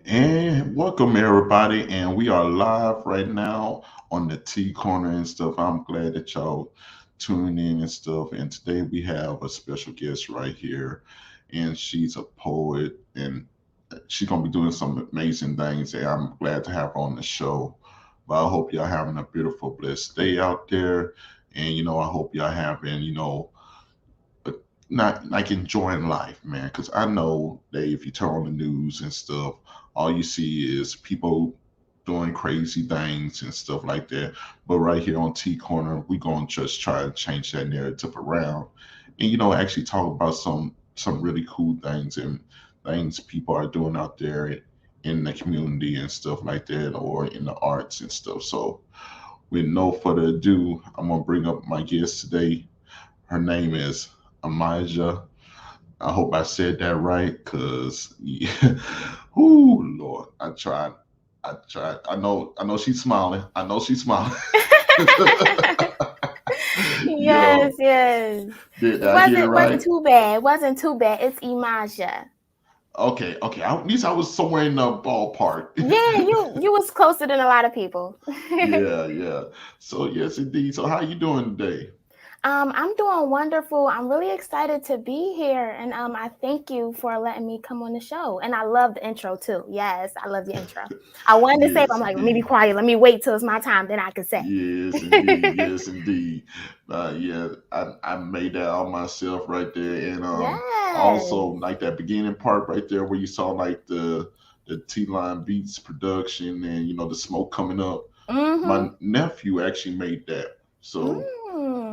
And welcome everybody, and we are live right now on the T Corner and stuff. I'm glad that y'all tuning in and stuff. And today we have a special guest right here, and she's a poet, and she's gonna be doing some amazing things. And I'm glad to have her on the show. But I hope y'all having a beautiful, blessed day out there, and I hope y'all having uh, not like enjoying life, man. Because I know that if you turn on the news and stuff, all you see is people doing crazy things and stuff like that. But right here on T Corner, we gonna just try to change that narrative around, and actually talk about some really cool things and things people are doing out there in the community and stuff like that, or in the arts and stuff. So, with no further ado, I'm gonna bring up my guest today. Her name is Emajah. I hope I said that right, cause yeah. Ooh, Lord, I tried. I tried. I know she's smiling. I know she's smiling. Yes, Yo, yes. did It I get it wasn't right? too bad. It wasn't too bad. It's Emajah. Okay, okay. At least I was somewhere in the ballpark. Yeah, you was closer than a lot of people. Yeah, yeah. So yes, indeed. So how you doing today? I'm doing wonderful. I'm really excited to be here, and I thank you for letting me come on the show. And I love the intro too. Yes, I love the intro. I wanted to say, but Yes, I'm like, let me be indeed. quiet. Let me wait till it's my time, then I can say. Yes, indeed. Yes, indeed. Yeah, I made that all myself right there, and also Yes. like that beginning part right there where you saw like the T Line Beats production and the smoke coming up. Mm-hmm. My nephew actually made that, so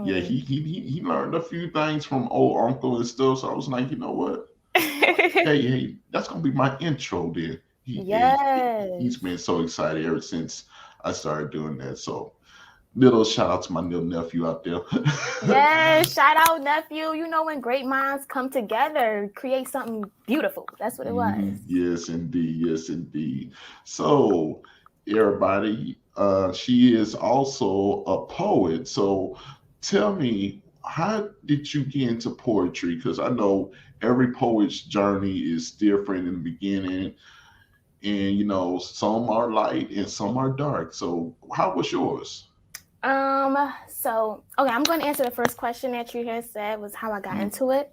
yeah, Mm. he learned a few things from old uncle and stuff. So I was like, you know what? Hey, that's gonna be my intro then. He's Yes. been so excited ever since I started doing that. So little shout out to my little nephew out there. Yes, shout out nephew. You know when great minds come together, create something beautiful. That's what it was. Yes, indeed. Yes, indeed. So, everybody, she is also a poet. So, tell me, how did you get into poetry? Because I know every poet's journey is different in the beginning, and some are light and some are dark. So, how was yours? So I'm going to answer the first question that you had said was how I got Mm-hmm. into it.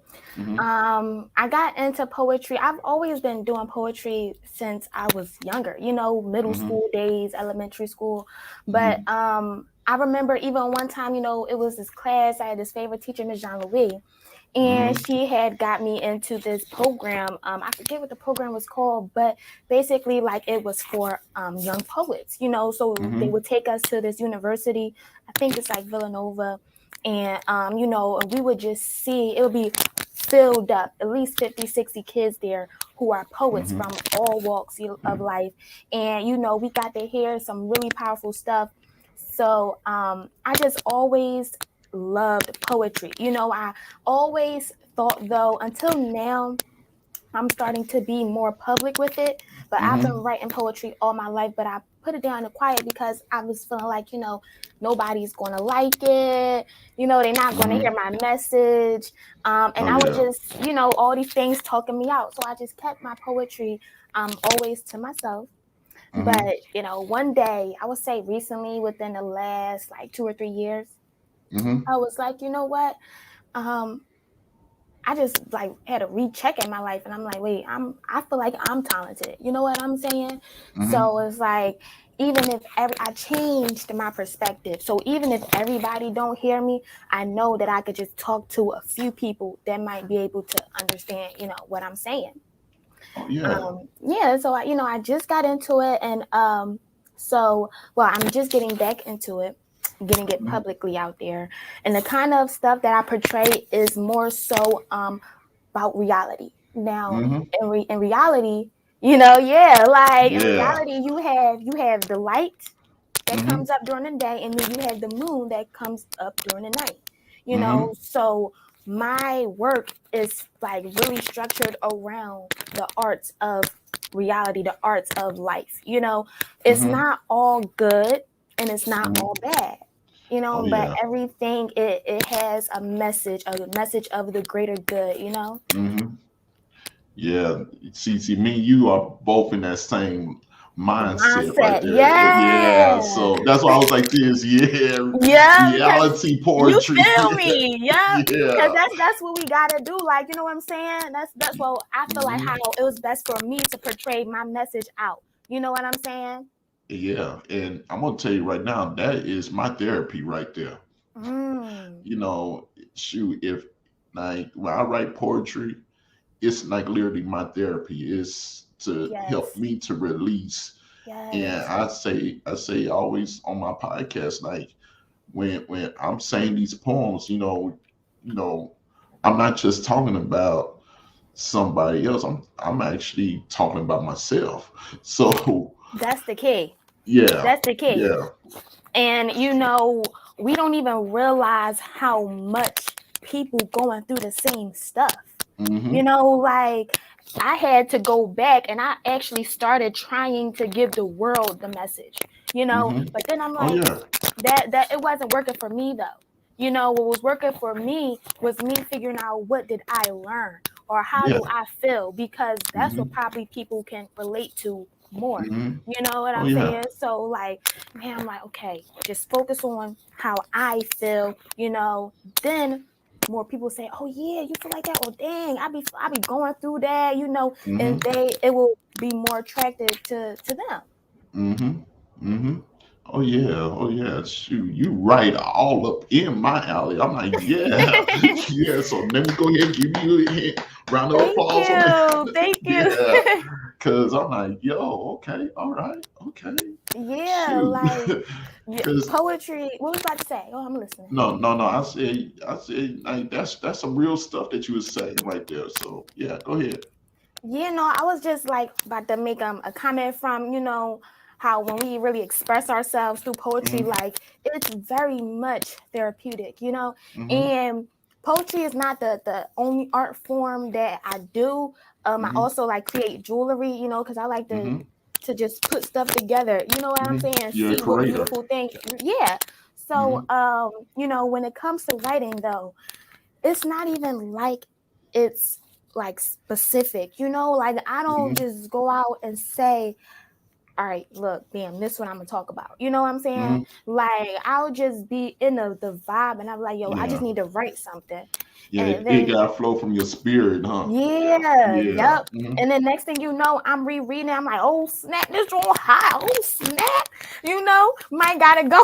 I got into poetry. I've always been doing poetry since I was younger, middle Mm-hmm. school days, elementary school. But Mm-hmm. I remember even one time, it was this class. I had this favorite teacher, Miss Jean Louis, and Mm-hmm. she had got me into this program. I forget what the program was called, but basically, like it was for young poets. So they Mm-hmm. would take us to this university. I think it's like Villanova, and and we would just see it would be filled up, at least 50, 60 kids there who are poets Mm-hmm. from all walks of life, and we got to hear some really powerful stuff. So I just always loved poetry. I always thought, though, until now, I'm starting to be more public with it. But I've been Mm-hmm. writing poetry all my life, but I put it down in quiet because I was feeling like, nobody's going to like it. They're not going to Mm-hmm. hear my message. And Oh I would yeah. just, all these things talking me out. So I just kept my poetry always to myself. Mm-hmm. But, one day, I would say recently, within the last like 2 or 3 years, Mm-hmm. I was like, you know what? Um, I just like had a recheck in my life, and I'm like, wait, I feel like I'm talented. You know what I'm saying? Mm-hmm. So it's like even if I changed my perspective, so even if everybody don't hear me, I know that I could just talk to a few people that might be able to understand, what I'm saying. Oh yeah. Yeah. So I just got into it, and well, I'm just getting back into it, getting it Mm-hmm. publicly out there, and the kind of stuff that I portray is more so about reality. Now, Mm-hmm. in reality, yeah, like in Yeah. reality, you have the light that Mm-hmm. comes up during the day, and then you have the moon that comes up during the night. Mm-hmm. So my work is like really structured around the arts of reality, the arts of life. It's Mm-hmm. not all good and it's not Mm-hmm. all bad. Oh But yeah. everything it has a message of the greater good. Mm-hmm. Yeah, see, me and you are both in that same mindset right Mindset. there. Yeah, Yeah. so that's why I was like this. Yeah, Yeah, because reality you poetry. feel me. Yeah. Cause Yeah. that's what we gotta do. Like, you know what I'm saying? That's what I feel like how Hmm. it was best for me to portray my message out. You know what I'm saying? Yeah, and I'm gonna tell you right now, that is my therapy right there. Mm. You know, shoot, if like when I write poetry, it's like literally my therapy. It's to help Yes. me to release. And Yes. I say always on my podcast, like when I'm saying these poems, you know, I'm not just talking about somebody else. I'm actually talking about myself. So That's the key. yeah, That's the key. yeah. And we don't even realize how much people going through the same stuff. Hmm. Like I had to go back and I actually started trying to give the world the message. Hmm. But then I'm Oh like, yeah. that it wasn't working for me though. What was working for me was me figuring out what did I learn or how Yeah. do I feel because that's what Hmm. probably people can relate to more. Hmm. You know what Oh I'm yeah. saying? So like, man, I'm like, okay, just focus on how I feel. Then more people say, "Oh yeah, you feel like that." Oh dang, I be going through that, and Hmm. it will be more attractive to them. Hmm. Hmm. Oh yeah. Oh yeah. Shoot, you right all up in my alley. I'm like, yeah, yeah. So let me go ahead and give you a hint. Round of Thank applause on that. you, thank you. Yeah. Cause I'm like, yo, okay, all right, okay. Yeah, Shoot. like yeah, Cause poetry. What was I about to say? Oh, I'm listening. no, no, no. I said, like that's some real stuff that you were saying right there. So yeah, go ahead. Yeah, no, I was just like about to make a comment from how when we really express ourselves through poetry, Hmm. like it's very much therapeutic. Hmm. And poetry is not the only art form that I do. I Hmm. also like create jewelry, because I like to Hmm. just put stuff together. You know what I'm Hmm. saying? You're a See what creator. beautiful thing. Yeah. So Hmm. when it comes to writing though, it's not even like it's like specific. Like I don't Hmm. just go out and say, all right, look, damn, this what I'm gonna talk about. You know what I'm saying? Hmm. Like I'll just be in the vibe and I'm like, yo, I just Yeah. need to write something. Yeah. And It then got to flow from your spirit, huh? yeah, Yeah. yep. And then next thing you know, I'm rereading. I'm like, oh snap, this one hot. Oh snap, might gotta go.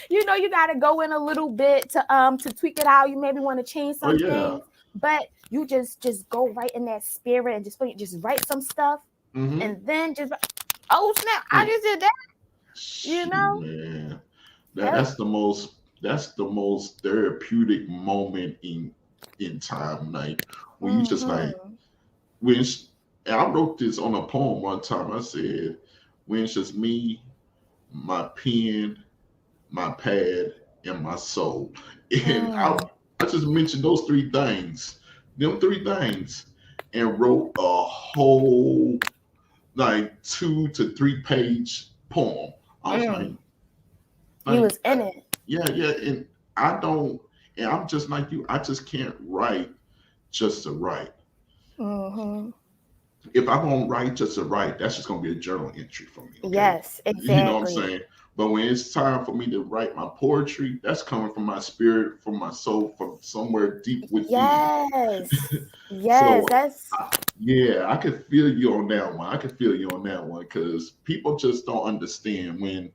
You gotta go in a little bit to tweak it out. You maybe want to change Oh some yeah. things, but you just go right in that spirit and just write some stuff, Hmm. and then just oh snap, I Oh, just did that. You shoot, know? man. That Yep. that's the most that's the most therapeutic moment in time, like when you just like Mm-hmm. when it's, and I wrote this on a poem one time. I said, when it's just me, my pen, my pad, and my soul. And Mm. I just mentioned those three things, them three things, and wrote a whole like 2 to 3 page poem. I was Mm. You like, was in it. yeah, yeah. And I don't, and I'm just like you, I just can't write just to write. Mm-hmm. If I'm gonna write just to write, that's just gonna be a journal entry for me, okay? Yes, You know what I'm exactly. saying? But when it's time for me to write my poetry, that's coming from my spirit, from my soul, from somewhere deep within. Yes. Yes, So, that's yeah, I could feel you on that one. I could feel you on that one because people just don't understand when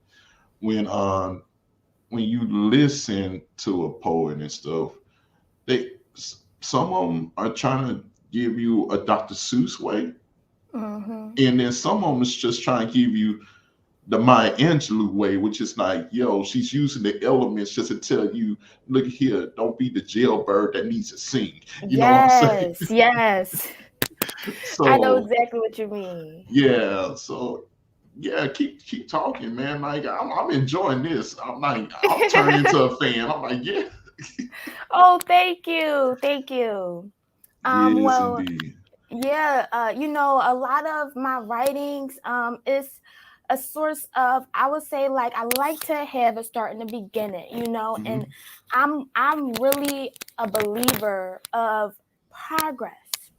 when you listen to a poet and stuff. They some of them are trying to give you a Dr. Seuss way, mm-hmm. and then some of them is just trying to give you the Maya Angelou way, which is like, yo, she's using the elements just to tell you, look here, don't be the jailbird that needs to sing. You know what I'm saying? Yes, yes. I know So exactly what you mean. yeah, so yeah, keep talking, man. Like I'm enjoying this. I'm like I'm turning into a fan. I'm like, yeah, Oh, thank you. Thank you. yes Well, indeed. yeah, a lot of my writings is a source of, I would say, like I like to have a start and a beginning, Hmm. and I'm really a believer of progress.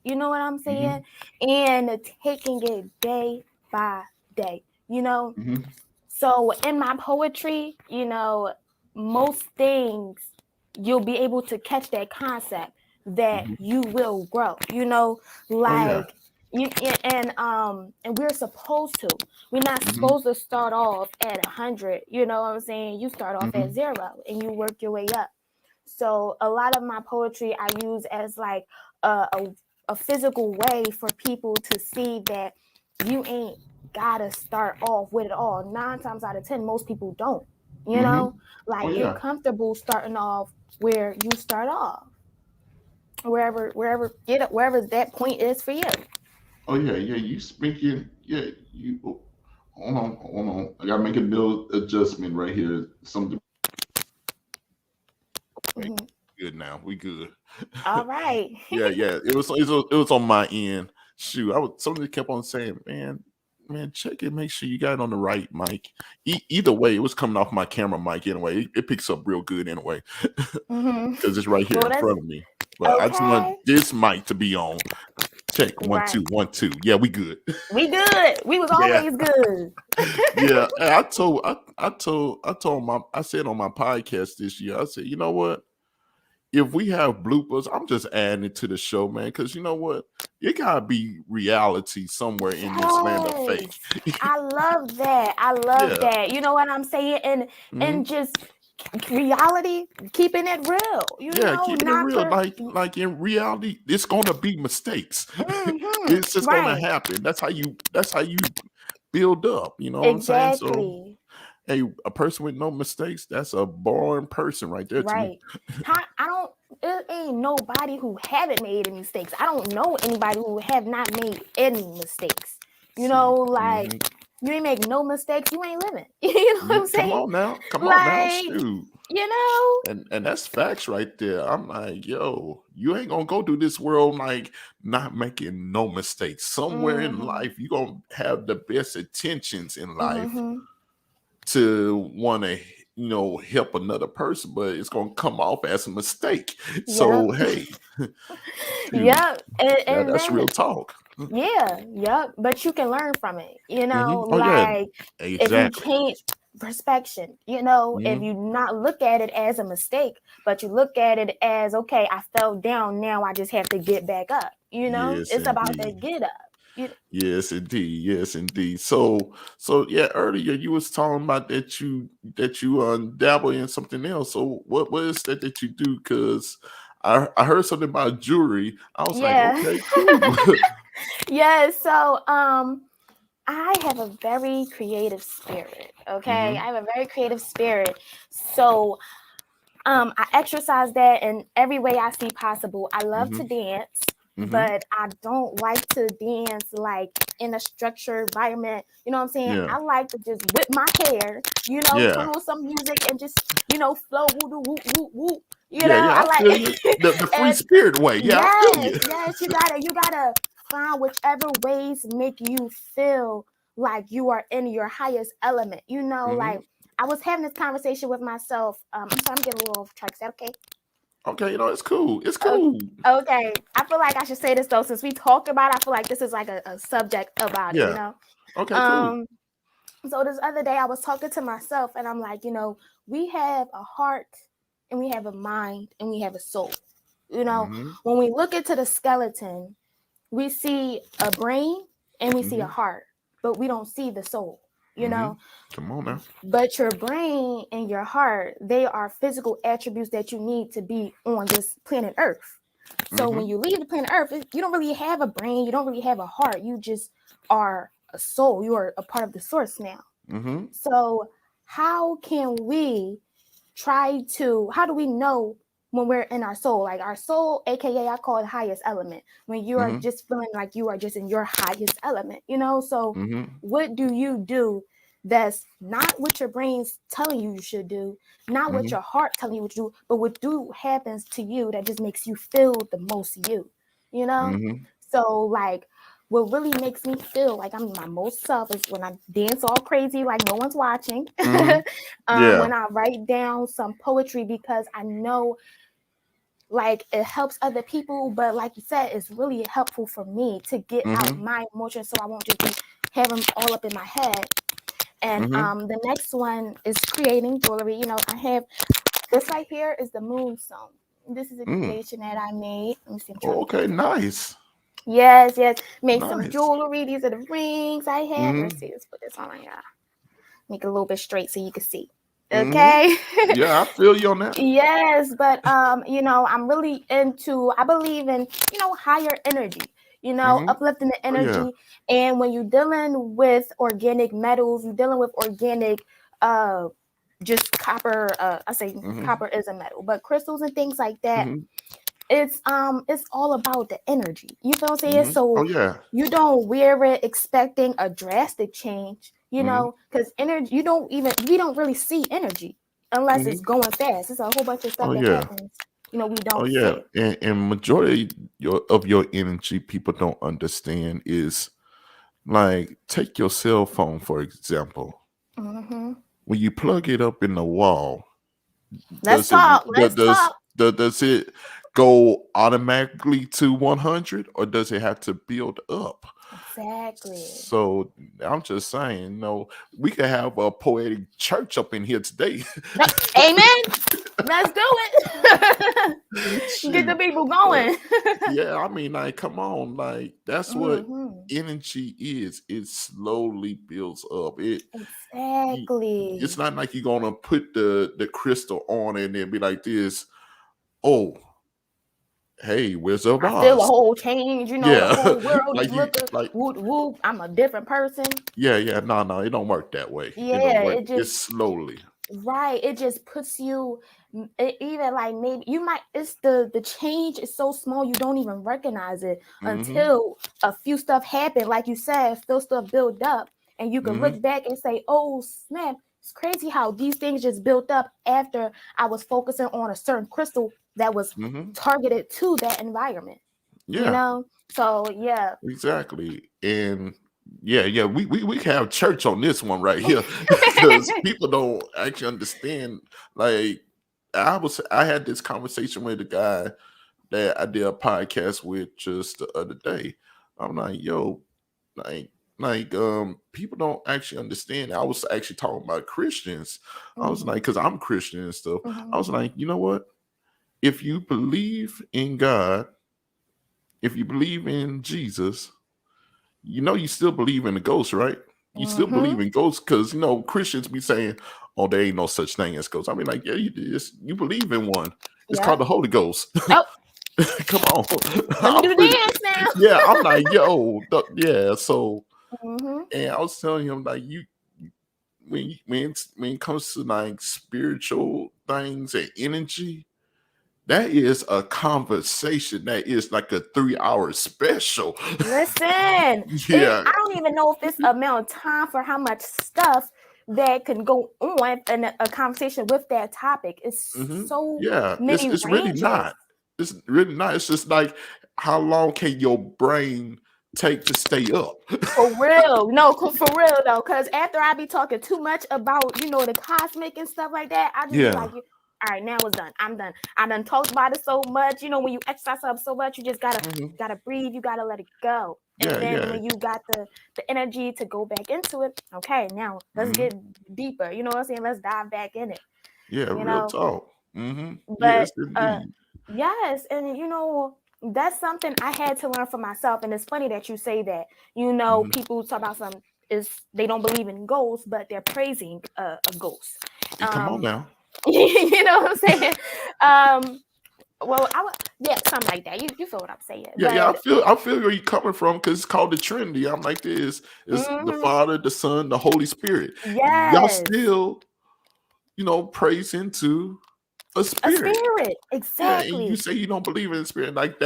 You know what I'm Mm-hmm. saying? And taking it day by day, you know? Mm-hmm. So in my poetry, most things you'll be able to catch that concept that Mm-hmm. you will grow, Oh yeah. like you and we're supposed to. We're not Mm-hmm. supposed to start off at 100, you know what I'm saying? You start off at Mm-hmm. 0 and you work your way up. So a lot of my poetry I use as like a, a, a physical way for people to see that you ain't gotta start off with it all. 9 times out of 10, most people don't. You Mm-hmm. know, Oh like get yeah. comfortable starting off where you start off, wherever that point is for you. Oh yeah. Yeah. You speaking. Yeah. You. Oh, hold on. Hold on. I gotta make a little adjustment right here. Something. Right. Hmm. Good now. We good. All right. Yeah. Yeah. It was on my end. Shoot. Somebody kept on saying, man, check it. Make sure you got it on the right mic. Either way, it was coming off my camera mic anyway. It picks up real good anyway Hmm. because it's right here Well, in that's front of me. But I just want okay. this mic to be on. Check one Right. two 1 2. Yeah, we good. We good. We was Yeah, always good. yeah. Hey, I told I said on my podcast this year. I said, you know what? If we have bloopers, I'm just adding it to the show, man. Because you know what? It gotta be reality somewhere in this land of fake. Yes. I love that. I love Yeah. that. You know what I'm saying? And Hmm. just reality, keeping it real, Yeah, keeping it not real. to Like in reality, it's gonna be mistakes. It's just gonna right. happen. That's how you build up. You know what I'm saying? So Exactly. hey, a person with no mistakes, that's a boring person right there to me. Right. I don't it ain't nobody who haven't made any mistakes. I don't know anybody who have not made any mistakes. See, Like hmm, you ain't make no mistakes, you ain't living. You know what I'm come saying? on now, come on now, Like, shoot. you know? And that's facts right there. I'm like, yo, you ain't gonna go through this world like not making no mistakes. Somewhere in Mhm. life, you gonna have the best intentions in life Mhm. to want to help another person, but it's gonna come off as a mistake. Yep. So hey, shoot, Yep. And, and that's then real talk. yeah, yep. But you can learn from it, Oh yeah, like if you exactly. change perspective, if Hmm. you not look at it as a mistake, but you look at it as, okay, I fell down, now I just have to get back up. Yes, It's about that indeed. get up. You, Yes, indeed. Yes, indeed. So yeah, earlier you was talking about that you dabble in something else. So what is that you do? Because I heard something about jewelry. I was like, yeah. okay, cool. Yeah, so I have a very creative spirit, okay? Hmm. I have a very creative spirit. So I exercise that in every way I see possible. I love Hmm. to dance, Hmm. but I don't like to dance like in a structured environment. You know what I'm saying? Yeah. I like to just whip my hair, turn Yeah. on some music and just, flow, woo, woo, woo, woo. Yeah. Yeah. I I feel like you. The free and spirit way. Yeah, I feel yes, you. yes, you gotta find whichever ways make you feel like you are in your highest element. Like Hmm. I was having this conversation with myself. I'm sorry, I'm getting a little off track. Is that okay? Okay, it's cool. It's Okay. cool. Okay. I feel like I should say this though, since we talk about it, I feel like this is like a subject about it, Yeah. Okay, cool. Um, so this other day I was talking to myself and I'm like, we have a heart and we have a mind and we have a soul. Hmm. When we look into the skeleton, we see a brain and we see a Hmm. heart, but we don't see the soul, you Hmm. know. Come on now. But your brain and your heart, they are physical attributes that you need to be on this planet Earth. So when Hmm. you leave the planet Earth, you don't really have a brain, you don't really have a heart, you just are a soul, you are a part of the source now. Hmm. So how can we how do we know when we're in our soul? Like our soul, aka I call it highest element. When you are Hmm. just feeling like you are just in your highest element, So Hmm. what do you do that's not what your brain's telling you should do, not what Hmm. your heart telling you what to do, but what do happens to you that just makes you feel the most you, you know? Hmm. So like what really makes me feel like I'm my most self is when I dance all crazy like no one's watching. Hmm. Yeah. When I write down some poetry because I know like it helps other people, but like you said, it's really helpful for me to get out Mm-hmm. my emotions so I won't just be having them all up in my head. And Mm-hmm. the next one is creating jewelry. You know, I have this right here is the moonstone. This is a Mm. creation that I made. Let me see, I'm trying Oh, to get okay, it for you. nice. Yes, yes. Make some Nice. jewelry. These are the rings I have. Let's Mm-hmm. see, let's put this on right now. Make it a little bit straight so you can see. Mm-hmm. Okay. Yeah, I feel you on that. Yes, but you know, I'm really into, I believe in, you know, higher energy, you know, Mm-hmm. uplifting the Oh yeah. energy. And when you're dealing with organic metals, you're dealing with organic uh just copper, I say Mm-hmm. copper is a metal, but crystals and things like that, Mm-hmm. it's all about the energy. You feel what I'm saying? Mm-hmm. Oh So yeah. you don't wear it expecting a drastic change, you Mm-hmm. know, because energy, you don't even, we don't really see energy unless it's Mm-hmm. going fast. It's a whole bunch of stuff Oh that yeah. happens, you know, we Oh don't yeah. see. And majority of your energy people don't understand is like take your cell phone for example. Hmm. When you plug it up in the wall, Let's does it talk. Let's does talk. does it go automatically to 100 or does it have to build up? Exactly. So I'm just saying, we could have a poetic church up in here today. No, amen. Let's do it. Get the Shoot. people But going. yeah, I mean, like, come on, like that's what Hmm. energy is. It slowly builds up. You- it's Exactly. not like you're gonna put the crystal on and then be like this. Oh, hey, Wizard of I feel a Oz. whole change, you know, the Yeah, whole world is like you looking like whoop whoop. I'm a different person. yeah. No, no, it don't work that way. It don't Yeah, work. it just It's slowly. right. It just puts you even like maybe you might it's the change is so small you don't even recognize it Mm-hmm. until a few stuff happen. Like you said, still stuff build up and you can Mm-hmm. look back and say, oh snap, it's crazy how these things just built up after I was focusing on a certain crystal that was Mm-hmm. targeted to that environment, you Yeah. know? So yeah. Exactly. And yeah, we can have church on this one right here because people don't actually understand. Like I had this conversation with a guy that I did a podcast with just the other day. I'm like, yo, like people don't actually understand. I was actually talking about Christians. I was like, Hmm. because I'm Christian and stuff. I Hmm. was like, you know what? If you believe in God, if you believe in Jesus, you still believe in the ghost, right? You still believe Hmm. in ghosts because Christians be saying, "Oh, there ain't no such thing as ghosts." I mean, like, yeah, you believe in one. It's called Yep. the Holy Ghost. Oh, Come on, let me do the dance now. yeah. I'm like, yo, yeah. So, Hmm. and I was telling him like, when it comes to like spiritual things and energy, that is a conversation. That is like a 3-hour special. Listen, it, Yeah. I don't even know if this amount of time for how much stuff that can go on in a conversation with that topic. It's Hmm. so Yeah, it's many it's really ranges. not. It's really not. It's just like how long can your brain take to stay up? For real, no, for real though, because after I be talking too much about the cosmic and stuff like that, I just be Yeah. like, all right, now it's done. I'm done. I done talked about it so much. You know, when you exercise up so much, you just gotta Hmm. breathe. You gotta let it go. And Yeah. then Yeah. when you got the energy to go back into it, okay, now let's Hmm. get deeper. You know what I'm saying? Let's dive back in it. Yeah. You Real know, talk. but Yes, indeed. yes, and that's something I had to learn for myself. And it's funny that you say that. You know, Hmm. people talk about some is they don't believe in ghosts, but they're praising a ghost. Come on Um, now. you know what I'm saying? Um, well, I would, yeah, something like that. You feel what I'm saying? Yeah. Yeah. I But feel. I feel where you're coming from because it's called the Trinity. I'm like this. It's the mhm, Father, the Son, the Holy Spirit. Y'all yes, still, praise into a a spirit. spirit, Yeah, and you exactly. say you don't believe in the spirit. Like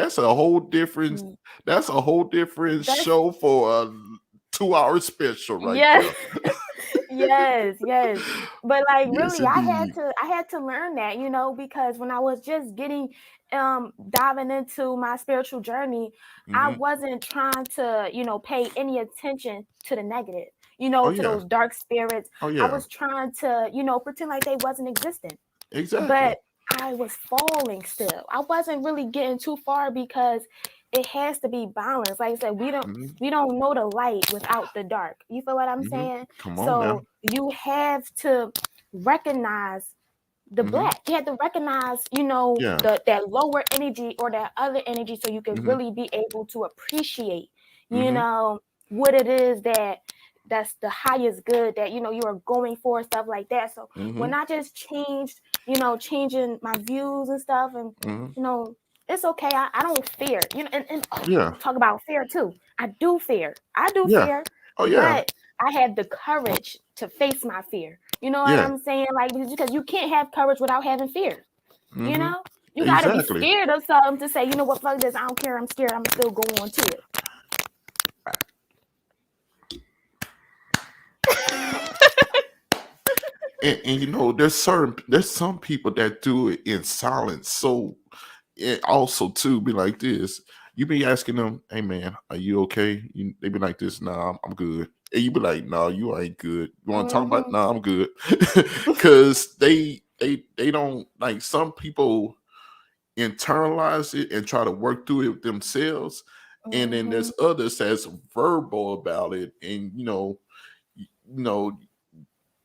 Mm, that's a whole different that's show for a 2-hour special right yes. there. Yes, yes. But like Yes, really I had indeed. to I had to learn that, because when I was just getting diving into my spiritual journey, I Hmm. wasn't trying to, pay any attention to the negative, Oh to yeah. those dark spirits. Oh I yeah. was trying to, pretend like they wasn't existent. Exactly. But I was falling still. I wasn't really getting too far because it has to be balanced. Like I said, Mm-hmm. we don't know the light without the dark. You feel what I'm Mm-hmm. saying? Come on now. So you have to recognize the Mm-hmm. black. You have to recognize, you know, Yeah. that lower energy or that other energy so you can Mm-hmm. really be able to appreciate, you Mm-hmm. know, what it is that's the highest good that you know you are going for, stuff like that. So Mm-hmm. when I just changed, you know, changing my views and stuff, and Mm-hmm. you know, it's okay. I don't fear, you know, and Yeah. talk about fear too. I do fear. I do Yeah. fear, Oh yeah. but I have the courage to face my fear. You know what Yeah. I'm saying? Like, because you can't have courage without having fear. You Mm-hmm. know, you got to be Exactly. scared of something to say, you know what, fuck this. I don't care. I'm scared. I'm still going on to it. And you know, there's some people that do it in silence. So it also too be like this. You be asking them, "Hey man, are you okay?" They be like this, "Nah, I'm good." And you be like, "No, you ain't good. You want to talk about? Mm-hmm. Nah, I'm good." Because they don't like some people internalize it and try to work through it themselves, and then Mm-hmm. there's others that's verbal about it, and you know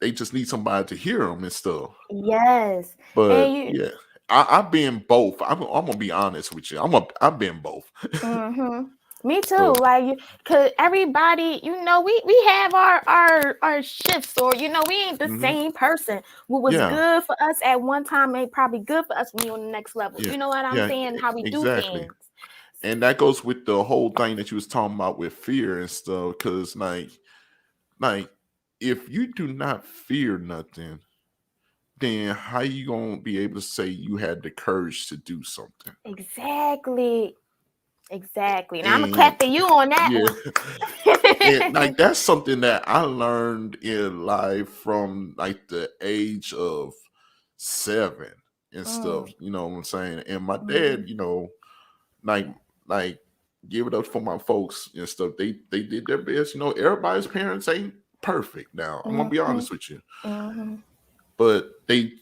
they just need somebody to hear them and stuff. Yes. But And you, yeah, I've been both. I'm gonna be honest with you. I've been both. mm-hmm. Me too. So Like, cause everybody, you know, we have our shifts, or you know, we ain't the hmm same person. What was yeah, good for us at one time ain't probably good for us when you're on the next level. yeah, You know what I'm yeah, saying? How we do exactly. things. And that goes with the whole thing that you was talking about with fear and stuff. Cause like if you do not fear nothing, then how you gonna be able to say you had the courage to do something? Exactly. Exactly. Now I'm gonna And clap for you on that yeah, one. and like that's something that I learned in life from like the age of 7 and stuff. Mm, You know what I'm saying? And my dad, mhm, like like give it up for my folks and stuff. They did their best. You know, everybody's parents ain't perfect. Now I'm gonna be mhm, honest with you, mhm, but they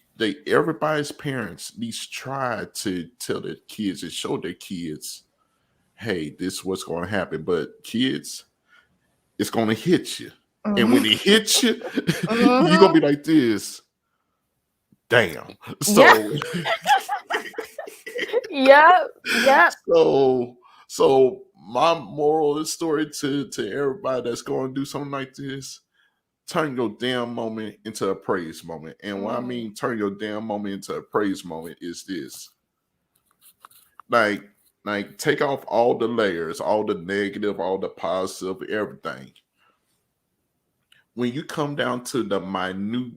everybody's parents at least try to tell their kids and show their kids, hey, this is what's going to happen. But kids, it's gonna hit you. And when mhm, it hits you, you're gonna mhm. be like this. Damn. Yeah. So Yep. Yep. so so my moral of the story to everybody that's going to do something like this, turn your damn moment into a praise moment. And what I Mm, mean turn your damn moment into a praise moment is this. Like take off all the layers, all the negative, all the positive, everything. When you come down to the minute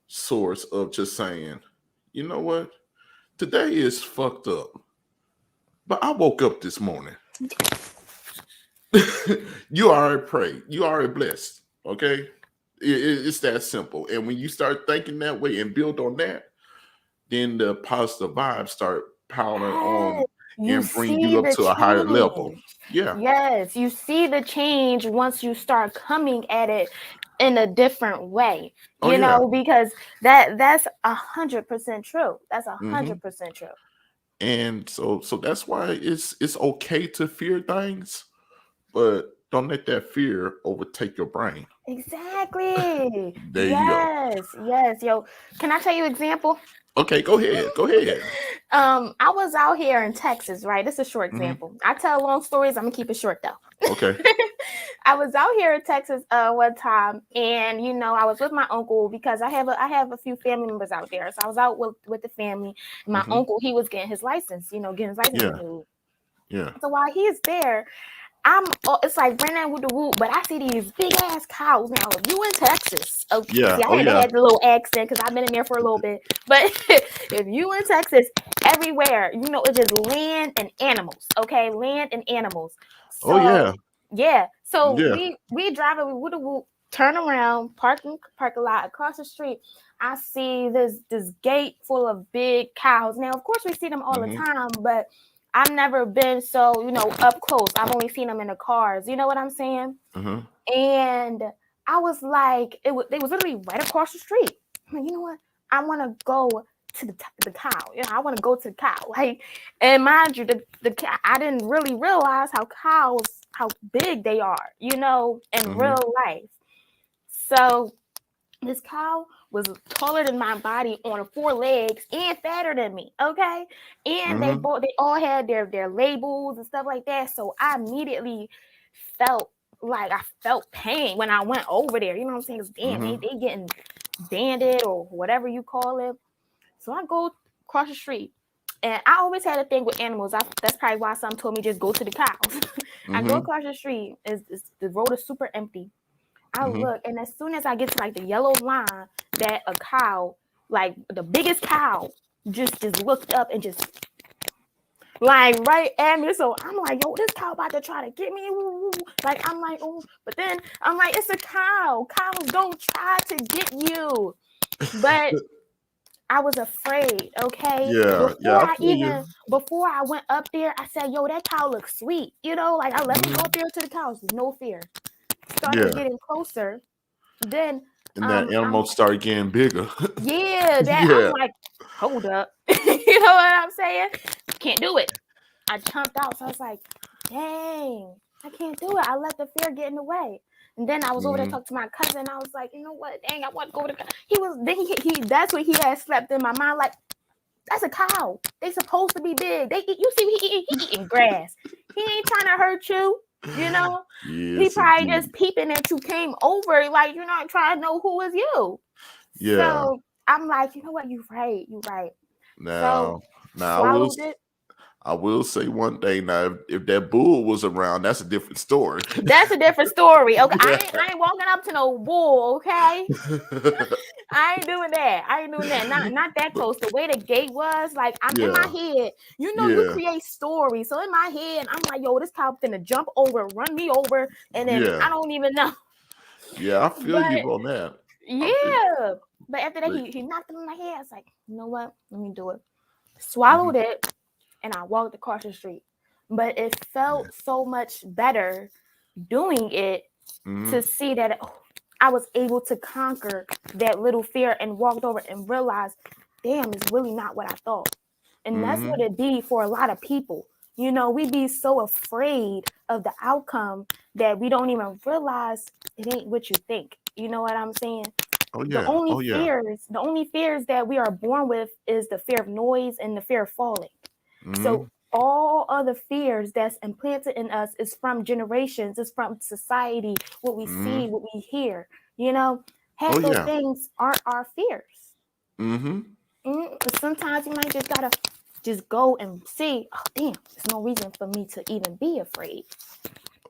source of just saying, you know what? Today is fucked up. But I woke up this morning. You already prayed. You already blessed. Okay? It's that simple. And when you start thinking that way and build on that, then the positive vibes start piling yes. on You and bring see you up the to a higher level. change. Yeah. Yes, you see the change once you start coming at it in a different way. Oh You yeah. know, because that's 100% true. That's a hmm 100% true. And so that's why it's okay to fear things, but don't let that fear overtake your brain. Exactly. There you go. Yes. Yes. Yo, can I tell you example? Okay, go ahead. Go ahead. I was out here in Texas, right? This is a short hmm example. I tell long stories. I'm gonna keep it short though. Okay. I was out here in Texas one time, and you know I was with my uncle because I have a few family members out there. So I was out with the family. And my hmm uncle, he was getting his license, you know, getting his license Yeah. renewed. Yeah. So while he's there, it's like running with the whoop, but I see these big ass cows. Now, if you in Texas, okay, Yeah. see, Oh I had to yeah. have the little accent because I've been in there for a little bit. But if you in Texas, everywhere, you know, it's just land and animals. Okay, land and animals. Oh So yeah. yeah, so Yeah. we driving with the whoop, turn around, parking lot across the street. I see this gate full of big cows. Now, of course, we see them all the hmm time, but I've never been so, you know, up close. I've only seen them in the cars. You know what I'm saying? Uh-huh. And I was like, they was literally right across the street. I'm like, you know what? I want to go to the cow. You know, I want to go to the cow. Like, and mind you, the cow, I didn't really realize how big they are, you know, in Mm-hmm. real life. So this cow was taller than my body on 4 legs and fatter than me. Okay, and Mm-hmm. they all had their labels and stuff like that. So I immediately felt I felt pain when I went over there. You know what I'm saying? 'Cause damn, Mm-hmm. they getting banded or whatever you call it. So I go across the street. And I always had a thing with animals. That's probably why some told me just go to the cows. I go Mm-hmm. across the street. The road is super empty. I Mm-hmm. look, and as soon as I get to like the yellow line, that a cow, like the biggest cow, just looked up and just like right at me. So I'm like, yo, this cow about to try to get me. Like I'm like, oh, but then I'm like, it's a cow. Cows don't try to get you. But I was afraid, okay? Yeah, yeah, I feel you. Before I went up there, I said, yo, that cow looks sweet. You know, like I let me go Mm-hmm. up there to the cows with no fear. Started Yeah, getting closer. Then and that I'm animal start getting bigger. yeah, that I'm Yeah. like, hold up. You know what I'm saying? Can't do it. I jumped out. So I was like, dang, I can't do it. I let the fear get in the way. And then I was over there Mm-hmm. talking to my cousin. I was like, you know what? Dang, I want to go to the. He was then he that's what he had slept in my mind. Like that's a cow. They supposed to be big. They you see he eating grass. He ain't trying to hurt you. You know, he Yes, probably indeed. just peeping that you came over. Like you're not trying to know who is you. Yeah. So I'm like, you know what? You're right. You're right. So Now, now swallowed it. I will say one thing. Now, if that bull was around, that's a different story. That's a different story. Okay, Yeah. I ain't walking up to no bull. Okay, I ain't doing that. I ain't doing that. Not that But close. The way the gate was, like I'm in my yeah, head. You know, you yeah, create stories. So in my head, I'm like, yo, this cow finna jump over, run me over, and then yeah, I don't even know. yeah. I feel you But on that. I feel. yeah. But after that, But, he knocked it on my head. I was like, you know what? Let me do it. mhm, Swallowed it, and I walked across the street. But it yeah. felt so much better doing it Hmm. to see that I was able to conquer that little fear and walked over and realized, damn, it's really not what I thought. And that's what Hmm. it be for a lot of people. You know, we be so afraid of the outcome that we don't even realize it ain't what you think. You know what I'm saying? Oh yeah. Oh yeah. The only fears that we are born with is the fear of noise and the fear of falling. So Hmm. all other fears that's implanted in us is from generations, it's from society, what we see, Hmm. what we hear. You know, Oh half those yeah. things aren't our fears. Hmm. But sometimes you might just gotta just go and see. Oh, damn! There's no reason for me to even be afraid.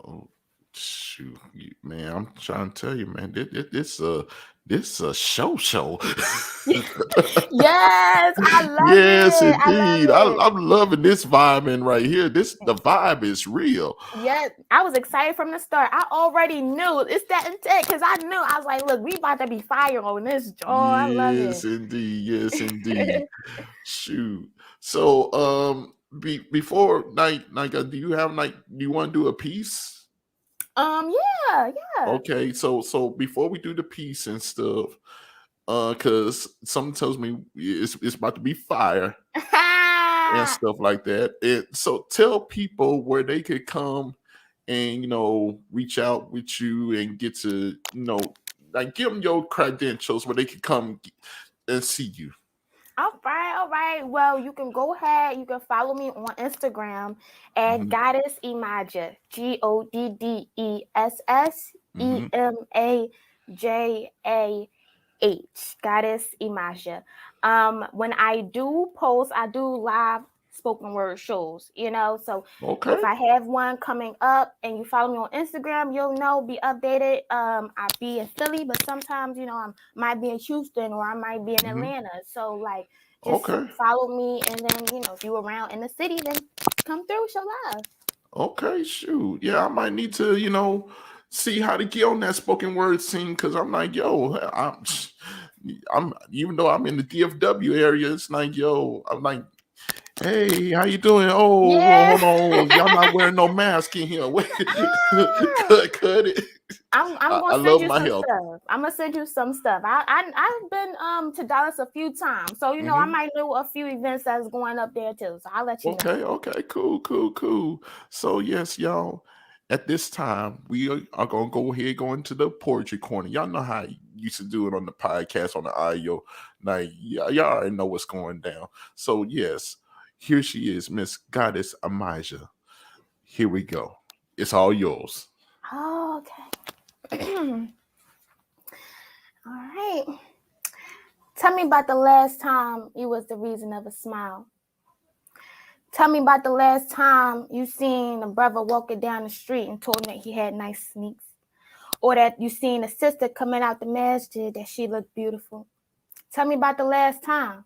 Oh shoot, man! I'm trying to tell you, man. This a show. Yes, I love Yes, it. I love indeed. it. I'm loving this vibe in right here. The vibe is real. Yes, I was excited from the start. I already knew it's that intent because I knew I was like, look, we about to be fire on this. Oh, I love Yes, indeed. Yes, indeed. it. Shoot. So, before night, do you have do you want to do a piece? Yeah, yeah. Okay, so before we do the piece and stuff, because someone tells me it's about to be fire and stuff like that. So tell people where they could come and reach out with you and get to like give them your credentials where they could come and see you. All right, all right. Well, you can go ahead. You can follow me on Instagram at Hmm. Goddess Emajah. Hmm. GoddessEmajah. Goddess Emajah. When I do post, I do live spoken word shows, you know. So if Okay. I have one coming up and you follow me on Instagram, you'll know, be updated. I'll be in Philly, but sometimes, you know, I might be in Houston or I might be in Hmm. Atlanta. So like just Okay. follow me, and then, you know, if you're around in the city, then come through, show love. Okay. Shoot. Yeah, I might need to see how to get on that spoken word scene because I'm like, yo, I'm even though I'm in the DFW area, it's like, yo, I'm like, Hey, how you doing? Oh, Yeah. hold on. Y'all not wearing no mask in here. Wait, cut it. I'm I gonna send love you my some health. stuff. I'm gonna send you some stuff. I've been to Dallas a few times, so I Hmm. might know a few events that's going up there too. So I'll let you know. Okay, cool. So yes, y'all. At this time, we are gonna go ahead go into the poetry corner. Y'all know how I used to do it on the podcast on the audio. Now, y'all already know what's going down. So yes, here she is, Miss Goddess Emajah. Here we go. It's all yours. Oh, okay. All right. Tell me about the last time you was the reason of a smile. Tell me about the last time you seen a brother walking down the street and told me that he had nice sneaks. Or that you seen a sister coming out the masjid that she looked beautiful. Tell me about the last time.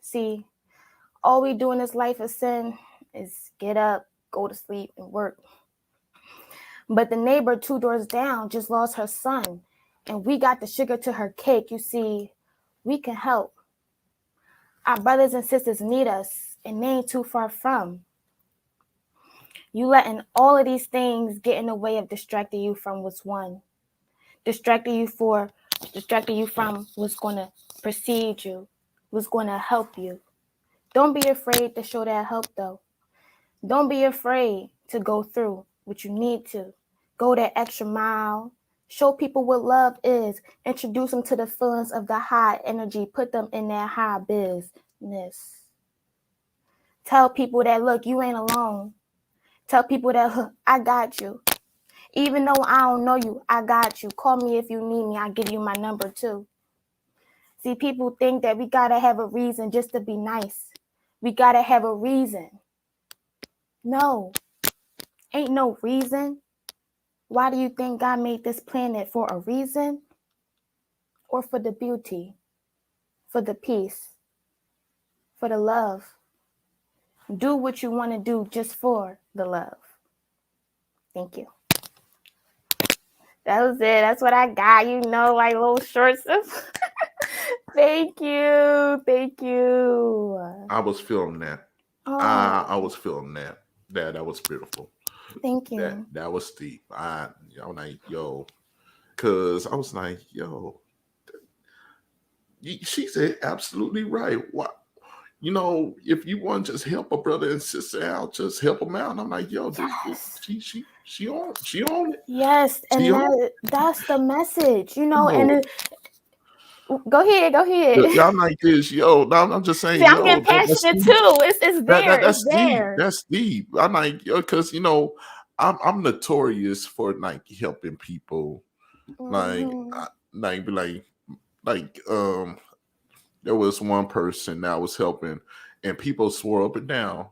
See, all we do in this life of sin is get up, go to sleep, and work. But the neighbor 2 doors down just lost her son, and we got the sugar to her cake. You see, we can help. Our brothers and sisters need us, and they ain't too far from. You letting all of these things get in the way of distracting you from what's one, distracting you for, distracting you from what's gonna precede you, what's gonna help you. Don't be afraid to show that help though. Don't be afraid to go through what you need to. Go that extra mile. Show people what love is. Introduce them to the feelings of the high energy. Put them in that high business. Tell people that, look, you ain't alone. Tell people that, look, I got you. Even though I don't know you, I got you. Call me if you need me. I'll give you my number too. See, people think that we gotta have a reason just to be nice. We gotta have a reason. No, ain't no reason. Why do you think God made this planet? For a reason or for the beauty, for the peace, for the love? Do what you want to do just for the love. Thank you. That was it. That's what I got. Like little shorts. Thank you. Thank you. I was feeling that. I Oh, was feeling that. That was beautiful. thank That you. that was deep. I was like, yo, cause I was like, yo, she said absolutely right. What if you want to just help a brother and sister out, just help them out. And I'm like, yo, Yes. she on it. Yes, She and on it. that's the message, Yo, go ahead, go ahead. y'all like this, yo. Now I'm just See, saying, I'm yo, getting that's passionate deep. too. It's there. It's That's deep. there. That's deep. I'm like, yo, because I'm notorious for like helping people. Like, Mm-hmm. be like there was one person that I was helping, and people swore up and down.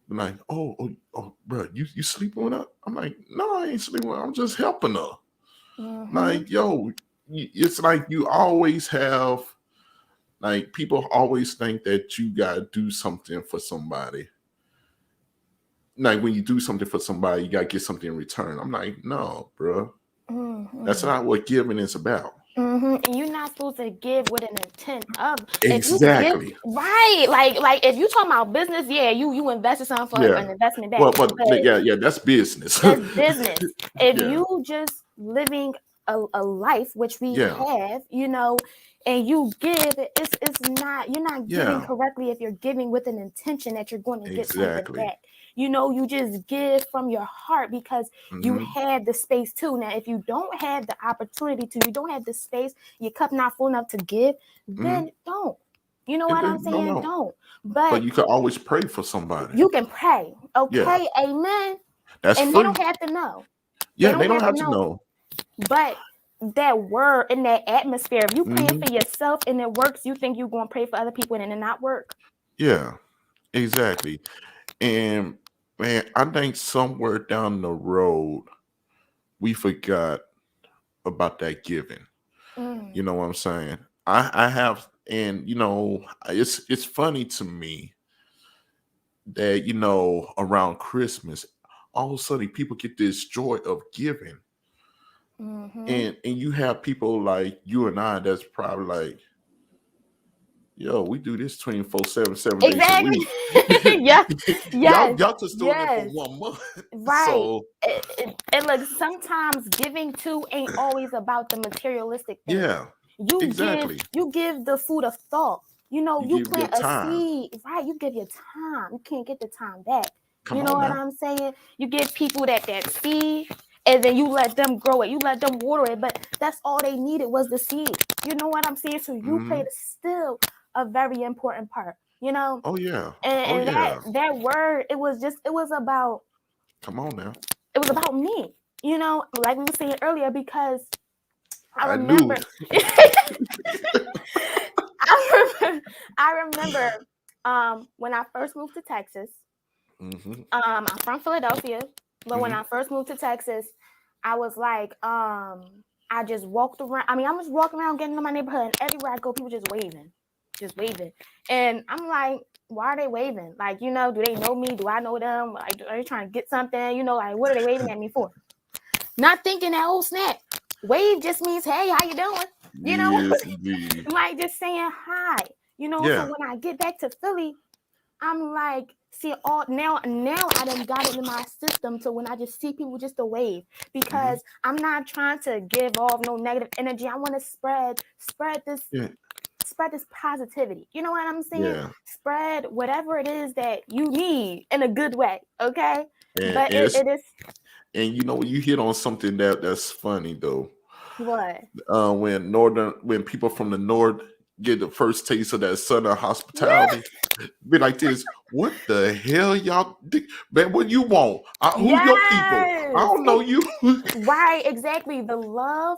Like, bro, you sleeping with her? I'm like, no, I ain't sleeping with her. I'm just helping her. Mm-hmm. Like, yo, it's like you always have, like, people always think that you gotta do something for somebody. Like, when you do something for somebody, you gotta get something in return. I'm like, no, bro, that's Mm-hmm. not what giving is about. Mm-hmm. And you're not supposed to give with an intent of, if you give Exactly. right, like if you talking about business, yeah, you invested something for Yeah. an investment back. But But yeah, that's business. that's business. If Yeah. you just living a life which we Yeah. have, and you give, it's not, you're not giving Yeah. correctly if you're giving with an intention that you're going to get something Exactly. back. You just give from your heart because you Hmm. have the space to. Now, if you don't have the opportunity to, you don't have the space, your cup not full enough to give, Hmm. then don't. You know what I'm No, saying? no. Don't. But But you could always pray for somebody. you can pray. Yeah. Okay, amen. That's And they free. don't have to know. They Yeah, they don't don't have to have to know. know. But that word in that atmosphere, if you praying Hmm. for yourself and it works, you think you're going to pray for other people and it not work? Yeah, exactly. And man, I think somewhere down the road we forgot about that giving. Mm, You know what I'm saying? I have, and it's funny to me that around Christmas, all of a sudden people get this joy of giving, mm-hmm. and you have people like you and I that's probably like, Yo, we do this 24/7, 7 days a Exactly. week. Yes, yes, Y'all just doing it for yes. 1 month. Right. So And look, sometimes giving too ain't always about the materialistic things. yeah, You give exactly. you give the food of thought. You know, You you give your plant a time. seed, right? You give your time. You can't get the time back. Come You know on what now. I'm saying? You give people that seed, and then you let them grow it. You let them water it. But that's all they needed was the seed. You know what I'm saying? So you Hmm. played still a very important part. You know, Oh yeah. Oh and yeah. that word, Come on now. it was about me. You know, like we were saying earlier, because I I knew remember it. I remember when I first moved to Texas. Hmm. I'm from Philadelphia, but when Hmm. I first moved to Texas, I was like, I just walked around. I mean, I'm just walking around getting in my neighborhood, and everywhere I go, people just waving. And I'm like, why are they waving? Like, you know, do they know me? Do I know them? Like, are they trying to get something? You know, like, what are they waving at me for? Not thinking that, oh snap, wave just means, hey, how you doing? You know, Yes, indeed. like just saying hi. You know, so Yeah. when I get back to Philly, I'm like, see, all now I done got it in my system. So when I just see people, just to wave, Hmm. because I'm not trying to give off no negative energy. I want to Yeah. spread this positivity. You know what I'm saying? Yeah. Spread whatever it is that you need in a good way. Okay, And but it's it is and you hit on something that's funny though. what? When people from the north get the first taste of that southern hospitality, be like this. What the hell, y'all? Man, what you want? Who your people? I Yes. don't know you. Right, exactly. The love,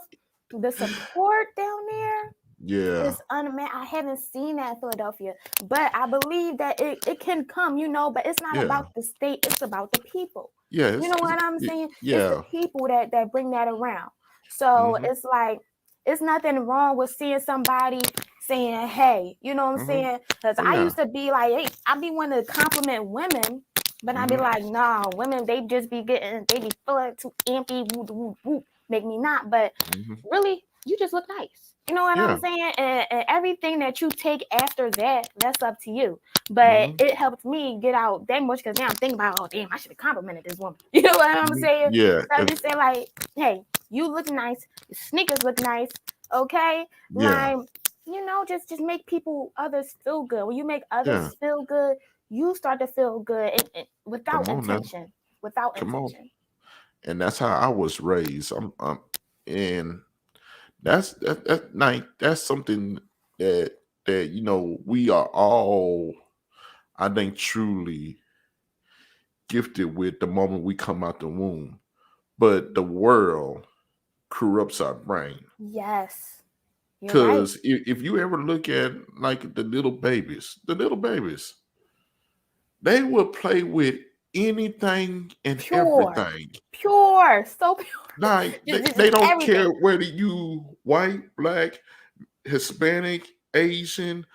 the support down there Yeah, is unmatched. I haven't seen that in Philadelphia, but I believe that it can come, you know, but it's not yeah, about the state, it's about the people. yeah. You know what I'm saying? It's the Yeah. people that bring that around. So Hmm. it's like, it's nothing wrong with seeing somebody saying, hey, you know what I'm Hmm. saying? Because Oh I yeah. used to be like, hey, I be wanting to compliment women, but I'd be Hmm. like, nah, women, they just be they be feeling too empty, woo, woo, woo, make me not. But Hmm. really, you just look nice. You know what I'm Yeah. saying? And everything that you take after that, that's up to you. But Hmm. it helped me get out that much, because now I'm thinking about, oh damn, I should have complimented this woman. You know what I'm Hmm. saying? Yeah. So I just say like, hey, you look nice, your sneakers look nice, okay? Yeah. Like, you know, just make people, others feel good. When you make Yeah. others feel good, you start to feel good, and without Come on now. intention. Without Come on. intention. And that's how I was raised. And that's something that we are all, I think, truly gifted with the moment we come out the womb. But the world corrupts our brain. Yes, you're right. Because if you ever look at like the little babies, they will play with anything and Pure, everything. pure, so pure. Like they Just don't care everything. whether you white, black, Hispanic, Asian,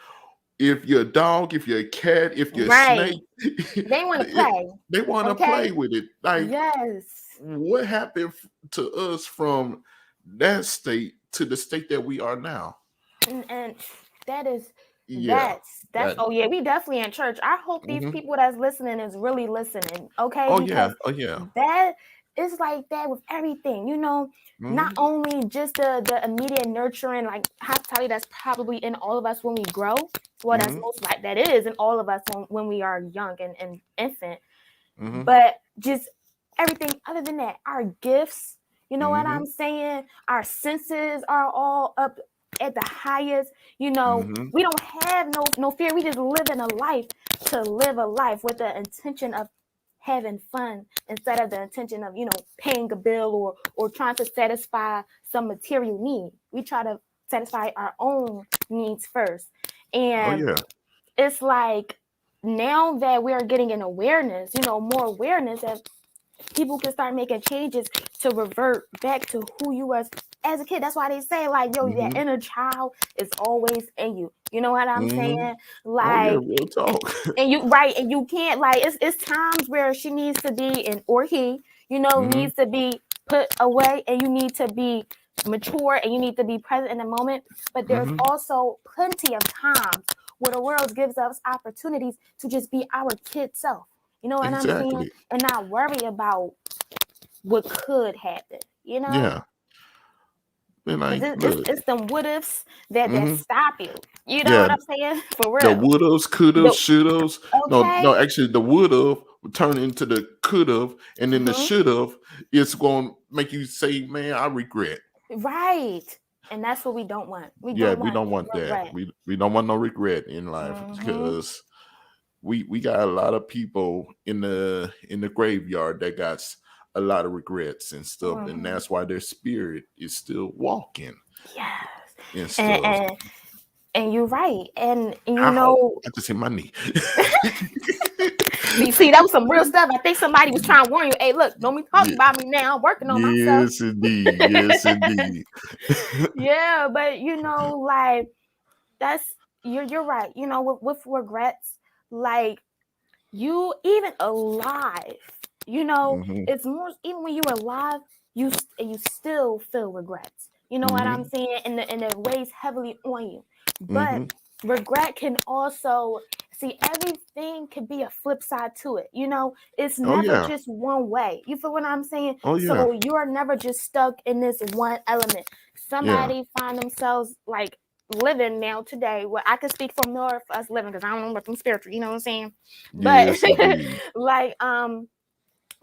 if you're a dog, if you're a cat, if you're a Right. snake, They want to they, play. they want to Okay. play with it. Like, Yes. what happened to us from that state to the state that we are now? And that is Yeah, that's that. oh yeah, we definitely in church. I hope these Hmm. people that's listening is really listening, okay? Oh Because yeah, oh yeah. that is like that with everything, you know, not Hmm. only just the immediate nurturing, like hospitality that's probably in all of us when we grow. Well, that's Hmm. most like that is in all of us when we are young and infant, Hmm. but just everything other than that, our gifts, you know what Hmm. I'm saying? Our senses are all up at the highest. You know, Hmm. we don't have no fear. We just live in a life to live a life with the intention of having fun instead of the intention of, you know, paying a bill or trying to satisfy some material need. We try to satisfy our own needs first. Oh And yeah. it's like, now that we are getting an awareness, you know, more awareness, that people can start making changes to revert back to who you was as a kid. That's why they say like, yo, that Hmm. inner child is always in you. You know what I'm Hmm. saying? Oh yeah, Like, real talk. and you right, and you can't, like, it's times where she needs to be, and or he, you know, Hmm. needs to be put away, and you need to be mature, and you need to be present in the moment. But there's Hmm. also plenty of times where the world gives us opportunities to just be our kid self. You know what I'm saying? Exactly. And not worry about what could happen, you know? Yeah. And Because like, it's, look. it's them what ifs that Hmm. stop you. You know Yeah. what I'm saying? For The real. would've, could've, The, should've. No, okay. actually, the would've would turn into the could've, and then the Hmm. should've is going to make you say, "Man, I regret." Right. And that's what we don't want. We Yeah, don't we want don't want that. regret. We don't want no regret in life Hmm. because we got a lot of people in the graveyard that got a lot of regrets and stuff, and Hmm. that's why their spirit is still walking Yes. and And, stuff. and you're right. And you Ow! know, I just hit my knee. see, that was some real stuff. I think somebody was trying to warn you. Hey, look, don't be talking Yeah. about me now. I'm working on myself. Yes, indeed. Yes, indeed. Yeah, but like that's you're right. With regrets, like you even alive, Hmm. it's more even when you're alive, you still feel regrets. You know what I'm Hmm. saying? And it weighs heavily on you. But Hmm. regret can also see everything can be a flip side to it. It's Oh never yeah. just one way. You feel what I'm saying? Oh yeah. So you're never just stuck in this one element. Yeah. Somebody find themselves like living now today. Well, I can speak for more for us living because I don't know nothing spiritual. You know what I'm saying? But Yes, indeed. like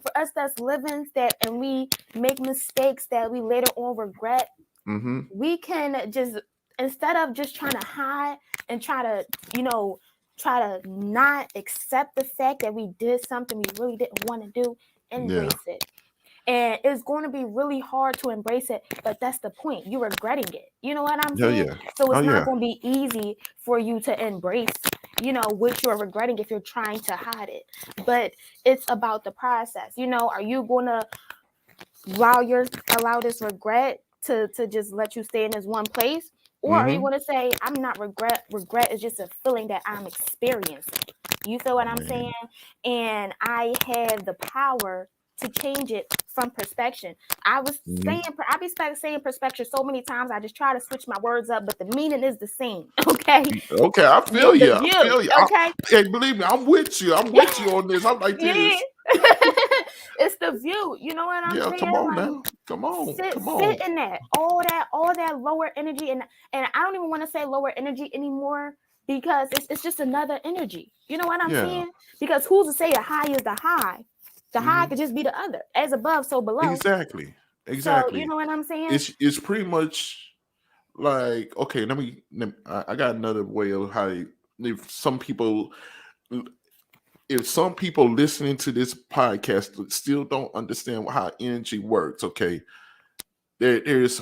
for us that's living that and we make mistakes that we later on regret, Hmm. we can just, instead of just trying to hide and try to not accept the fact that we did something we really didn't want to do, Yeah. embrace it. And it's going to be really hard to embrace it, but that's the point. You're regretting it. You know what I'm Oh saying? yeah. So Oh it's not yeah. going to be easy for you to embrace, what you're regretting if you're trying to hide it. But it's about the process. Are you going to allow this regret to just let you stay in this one place? Or are you Hmm. going to say, I'm not regret is just a feeling that I'm experiencing? You feel what I'm saying? Man. And I have the power to change it from perspective. I was saying, Hmm. I be saying perspective so many times. I just try to switch my words up, but the meaning is the same. Okay, Okay, I feel the you. I view. feel you. Okay, Hey, believe me, I'm with you. I'm with you on this. I'm like yeah, this. it's the view. You know what I'm Yeah, saying? come on Like now. Come on. sit Come sit on. in all that lower energy, and I don't even want to say lower energy anymore because it's just another energy. You know what I'm Yeah. saying? Because who's to say the high is the high? The high Hmm. could just be the other. As above, so below. Exactly. So you Exactly. know what I'm saying? It's pretty much like, okay, I got another way of how if some people if some people listening to this podcast still don't understand how energy works, okay, there's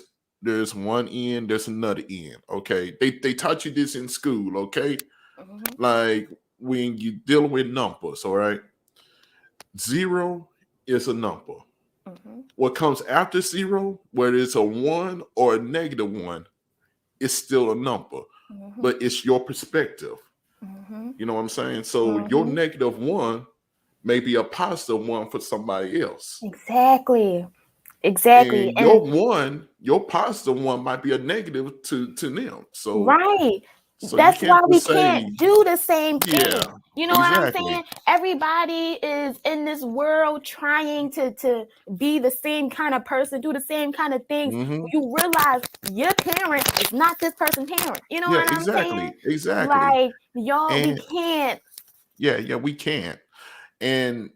one end, there's another end, okay. They taught you this in school, okay, Hmm. like when you dealing with numbers, all right, zero is a number. Hmm. What comes after zero, whether it's a one or a negative one, it's still a number, Hmm. but it's your perspective. Hmm. You know what I'm saying? So your Hmm. negative one may be a positive one for somebody else. Exactly. Exactly. And And your positive one might be a negative to them. right. So you That's can't why we just can't say, do the same yeah, thing. You know what I'm exactly. saying? Everybody is in this world trying to be the same kind of person, do the same kind of things. Hmm. You realize your parent is not this person's parent. You know Yeah, what I'm saying? exactly. Exactly. Like, y'all, we And can't. yeah, we can't. And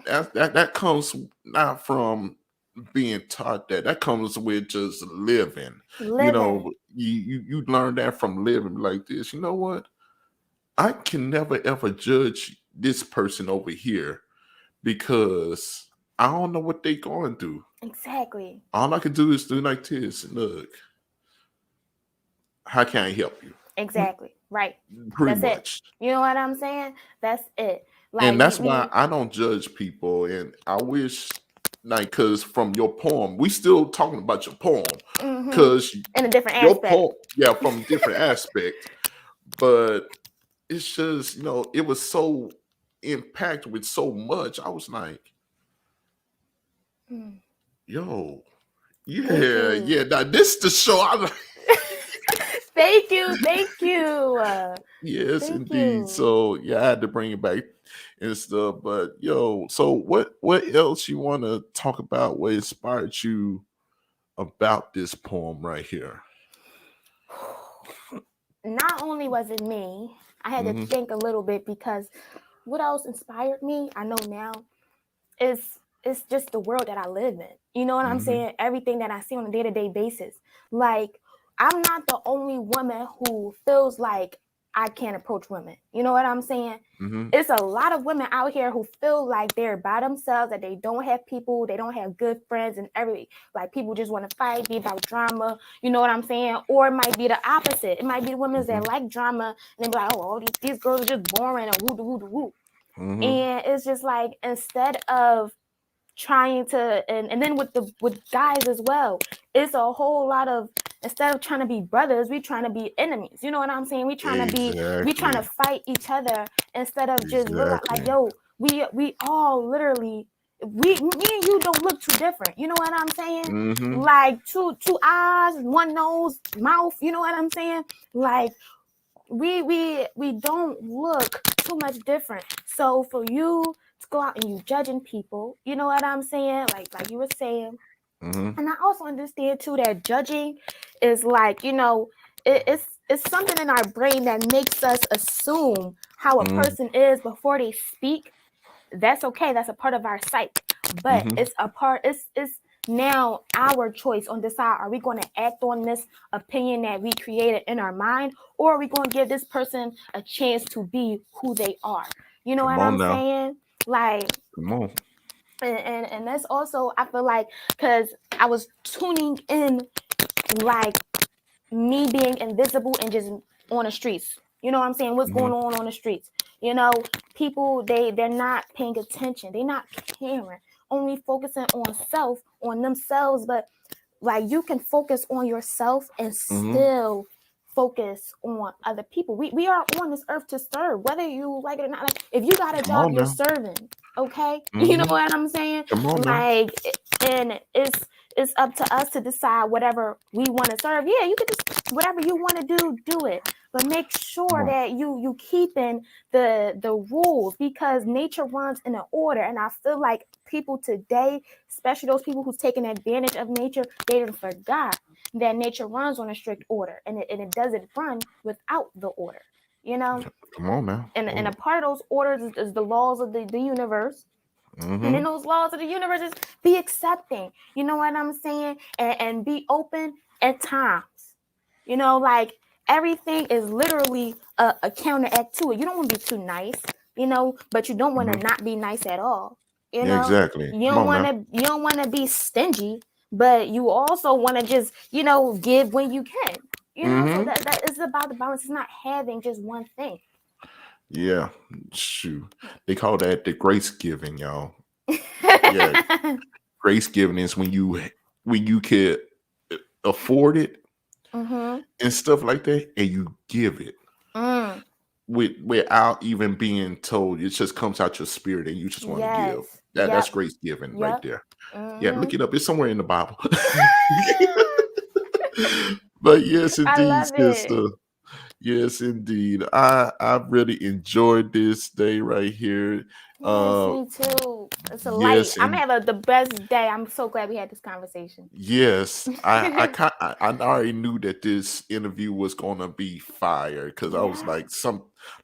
that comes not from being taught that. That comes with just living. You Living. know, you learn that from living like this. You know what? I can never ever judge this person over here because I don't know what they going through. Exactly. All I can do is do like this. Look, how can I help you? Exactly. Right. Pretty That's it. much. You know what I'm saying? That's it. Like And we that's why we I don't judge people. And I wish, like, because from your poem, we still talking about your poem, hmm because in a different your aspect. poem, yeah, from different aspect, but it's just, it was so impacted with so much. I was like, Mm. yo, Thank yeah, you. yeah. Now this the show. I like. Thank you, thank you, Yes, thank indeed. you. So yeah, I had to bring it back and stuff. But yo, so what else you want to talk about? What inspired you about this poem right here? Not only was it me, I had to Mm-hmm. think a little bit because what else inspired me, I know now, is it's just the world that I live in. You know what I'm Mm-hmm. saying? Everything that I see on a day-to-day basis. Like, I'm not the only woman who feels like I can't approach women. You know what I'm saying? Mm-hmm. It's a lot of women out here who feel like they're by themselves, that they don't have people, they don't have good friends, and every like people just want to fight, be about drama. You know what I'm saying? Or it might be the opposite. It might be the women Mm-hmm. that like drama and they be like, oh, all these girls are just boring and woo woo woo. Mm-hmm. And it's just like instead of trying to and then with guys as well, it's a whole lot of instead of trying to be brothers, we trying to be enemies. You know what I'm saying? We trying to Exactly. fight each other instead of just realize like, Exactly. yo, we all literally me and you don't look too different. You know what I'm saying? Mm-hmm. Like two eyes, one nose, mouth. You know what I'm saying? Like we don't look too much different. So for you to go out and you judging people, you know what I'm saying? Like you were saying, Mm-hmm. and I also understand too that judging is like it's something in our brain that makes us assume how a Mm-hmm. person is before they speak. That's okay, that's a part of our psyche, but Mm-hmm. it's now our choice on decide, are we going to act on this opinion that we created in our mind, or are we going to give this person a chance to be who they are? You know Come what on I'm now. saying? Like, Come on. and that's also, I feel like, because I was tuning in, like, me being invisible and just on the streets. You know what I'm saying? What's Mm-hmm. going on the streets? You know, people they're not paying attention. They're not caring. Only focusing on self, on themselves. But like you can focus on yourself and Mm-hmm. still focus on other people. We are on this earth to serve, whether you like it or not. Like if you got a Come job, on you're now. serving. Okay, you know Mm-hmm. what I'm saying? Come on now. Like, and it's up to us to decide whatever we want to serve. Yeah, you could just whatever you want to do it, but make Come sure on. that you keeping the rules, because nature runs in an order. And I feel like people today, especially those people who's taking advantage of nature, they forgot that nature runs on a strict order, and it doesn't run without the order. You know, Come on now. and a Oh. part of those orders is the laws of the universe. And Mm-hmm. in those laws of the universe is be accepting. You know what I'm saying? And be open at times. You know, like everything is literally a counteract to it. You don't want to be too nice, you know, but you don't want to Mm-hmm. not be nice at all. You Yeah, know, exactly. Come on now. you don't want to be stingy, but you also want to just, you know, give when you can. You know, so Mm-hmm. that is about the balance. It's not having just one thing. Yeah. Shoot. They call that the grace giving, y'all. Yeah. Grace giving is when you could afford it Mhm. and stuff like that, and you give it Mm. without even being told. It just comes out your spirit, and you just want to give. Yes. That's Yep. grace giving right Yep. there. Yeah, look Mhm. it up. It's somewhere in the Bible. But yes, I indeed, love it. sister. Yes, indeed. I really enjoyed this day right here. Yes, Uh, me too. It's a light. yes, I'm gonna and have the best day. I'm so glad we had this conversation. yes, I already knew that this interview was gonna be fire because I was Yeah. like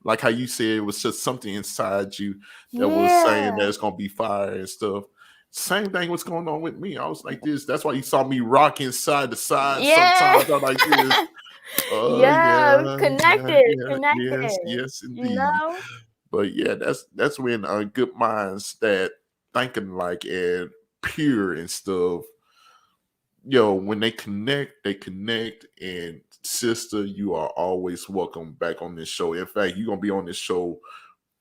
like how you said it was just something inside you that was saying that Yeah. it's gonna be fire and stuff. Same thing was going on with me. I was like this. That's why you saw me rocking side to side. Yeah. Sometimes I'm like this. Oh Yeah. yeah, yeah, Connected. yeah, yes, Connected. yes, You indeed. know? But yeah, that's when good minds that thinking like and pure and stuff. Yo, when they connect. And sister, you are always welcome back on this show. In fact, you're gonna be on this show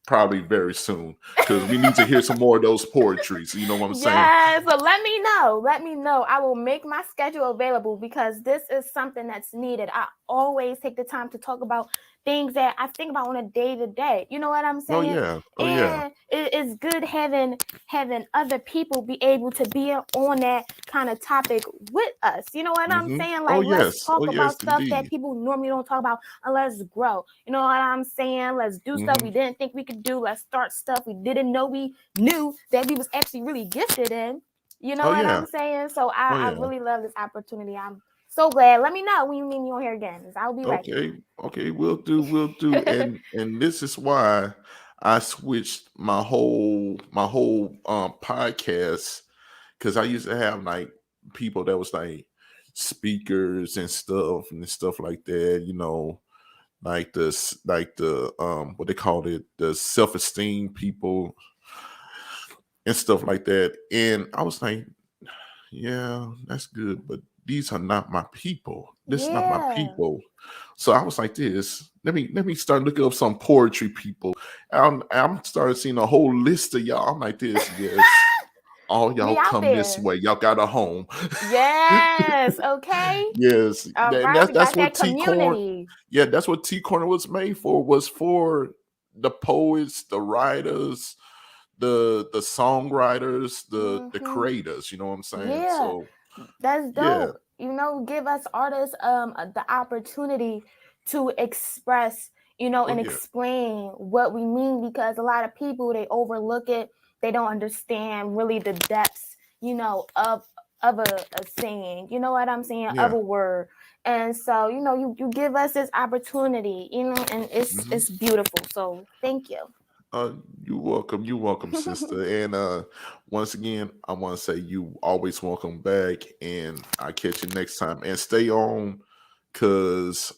probably very soon because we need to hear some more of those poetries. You know what I'm saying? Yeah, so let me know. Let me know. I will make my schedule available because this is something that's needed. I always take the time to talk about things that I think about on a day to day. You know what I'm Oh saying? yeah. Oh yeah. And it's good having other people be able to be on that kind of topic with us. You know what I'm Mm-hmm. saying? Oh Like, let's yes. Oh talk about yes, stuff that indeed. people normally don't talk about, and let's grow. You know what I'm saying? Let's do stuff Mm-hmm. we didn't think we could do. Let's start stuff we didn't know we knew that we was actually really gifted in. You know Oh what yeah. I'm saying? So Oh I yeah. really love this opportunity. I'm so glad. Let me know when you need me on here again. I'll be ready. Okay. Okay. We'll do. We'll do. And this is why I switched my whole podcast, because I used to have like people that was like speakers and stuff like that. Like this, like the what they called it, the self-esteem people and stuff like that. And I was like, yeah, that's good, but these are not my people. This is not my Yeah. people. So I was like, this. Let me start looking up some poetry people. I'm starting seeing a whole list of y'all. I'm like, this, yes. All We y'all out come this there. way. Y'all got a home. Yes. Okay. Yes, All and right. that's We got that's that what T Corn. community. Yeah, that's what T Corner was made for. Was for the poets, the writers, the songwriters, the Hmm. creators. You know what I'm saying? Yeah. So That's yeah. dope. Give us artists the opportunity to express, Oh and yeah. explain what we mean, because a lot of people, they overlook it. They don't understand really the depths, of a saying. You know what I'm saying? Of Yeah. a word. And so, you give us this opportunity, and it's Hmm. it's beautiful. So thank you. Uh, you're welcome. You're welcome, sister. And once again, I want to say you always welcome back, and I catch you next time. And stay on, cause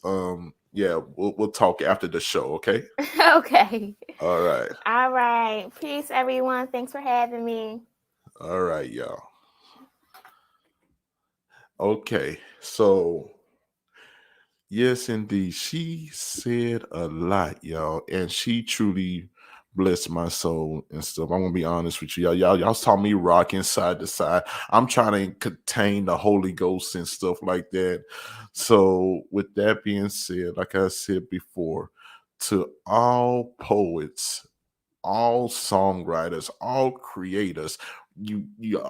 yeah, we'll talk after the show. Okay. Okay. All right. All right. Peace, everyone. Thanks for having me. All right, y'all. Okay. So yes, indeed. She said a lot, y'all, and she truly blessed my soul and stuff. I'm gonna be honest with you, y'all saw me rocking side to side. I'm trying to contain the Holy Ghost and stuff like that. So, with that being said, like I said before, to all poets, all songwriters, all creators. You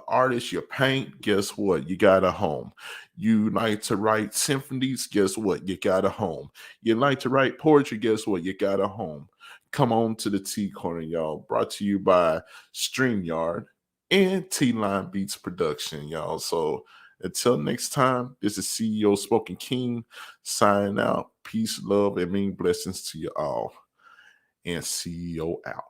artists, you paint, guess what? You got a home. You like to write symphonies, guess what? You got a home. You like to write poetry, guess what? You got a home. Come on to the T Corner, y'all. Brought to you by StreamYard and T Line Beats Production, y'all. So until next time, this is CEO Spoken King signing out. Peace, love, and many blessings to you all. And CEO out.